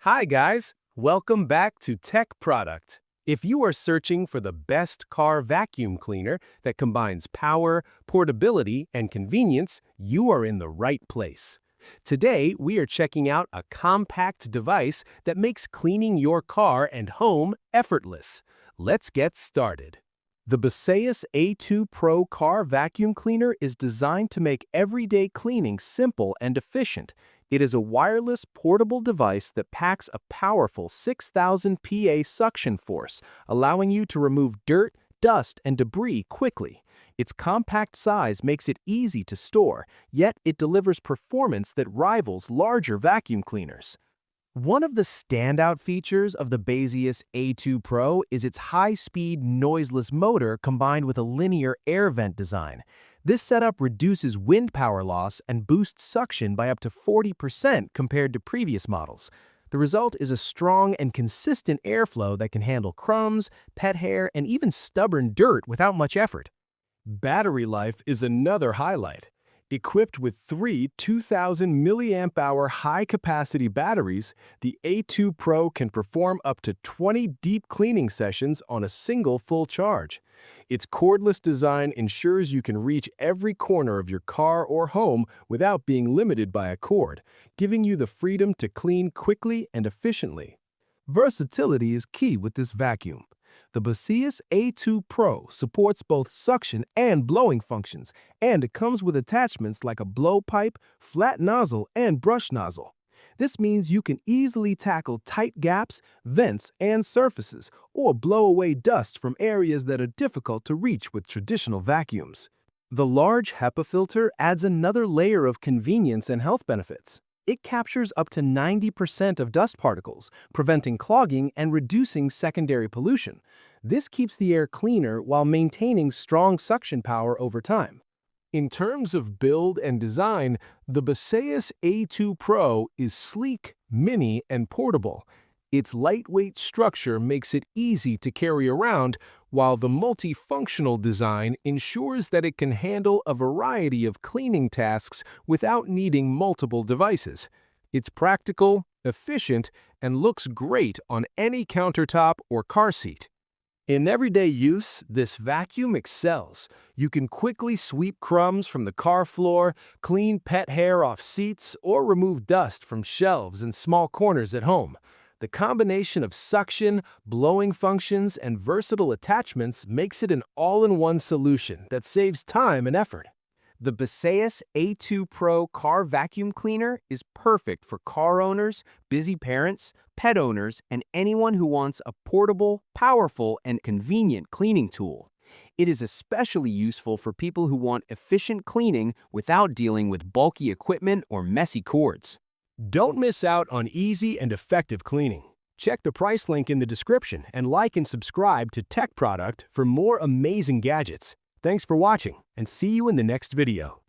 Hi guys, welcome back to Tech Product. If you are searching for the best car vacuum cleaner that combines power, portability, and convenience, you are in the right place. Today, we are checking out a compact device that makes cleaning your car and home effortless. Let's get started. The Baseus A2 Pro Car Vacuum Cleaner is designed to make everyday cleaning simple and efficient. It is a wireless, portable device that packs a powerful 6,000 PA suction force, allowing you to remove dirt, dust, and debris quickly. Its compact size makes it easy to store, yet it delivers performance that rivals larger vacuum cleaners. One of the standout features of the Baseus A2 Pro is its high-speed, noiseless motor combined with a linear air vent design. This setup reduces wind power loss and boosts suction by up to 40% compared to previous models. The result is a strong and consistent airflow that can handle crumbs, pet hair, and even stubborn dirt without much effort. Battery life is another highlight. Equipped with three 2,000 mAh high-capacity batteries, the A2 Pro can perform up to 20 deep cleaning sessions on a single full charge. Its cordless design ensures you can reach every corner of your car or home without being limited by a cord, giving you the freedom to clean quickly and efficiently. Versatility is key with this vacuum. The Baseus A2 Pro supports both suction and blowing functions, and it comes with attachments like a blowpipe, flat nozzle, and brush nozzle. This means you can easily tackle tight gaps, vents, and surfaces, or blow away dust from areas that are difficult to reach with traditional vacuums. The large HEPA filter adds another layer of convenience and health benefits. It captures up to 90% of dust particles, preventing clogging and reducing secondary pollution. This keeps the air cleaner while maintaining strong suction power over time. In terms of build and design, the Baseus A2 Pro is sleek, mini, and portable. Its lightweight structure makes it easy to carry around, while the multifunctional design ensures that it can handle a variety of cleaning tasks without needing multiple devices. It's practical, efficient, and looks great on any countertop or car seat. In everyday use, this vacuum excels. You can quickly sweep crumbs from the car floor, clean pet hair off seats, or remove dust from shelves and small corners at home. The combination of suction, blowing functions, and versatile attachments makes it an all-in-one solution that saves time and effort. The Baseus A2 Pro Car Vacuum Cleaner is perfect for car owners, busy parents, pet owners, and anyone who wants a portable, powerful, and convenient cleaning tool. It is especially useful for people who want efficient cleaning without dealing with bulky equipment or messy cords. Don't miss out on easy and effective cleaning. Check the price link in the description and like and subscribe to Tech Product for more amazing gadgets. Thanks for watching, and see you in the next video.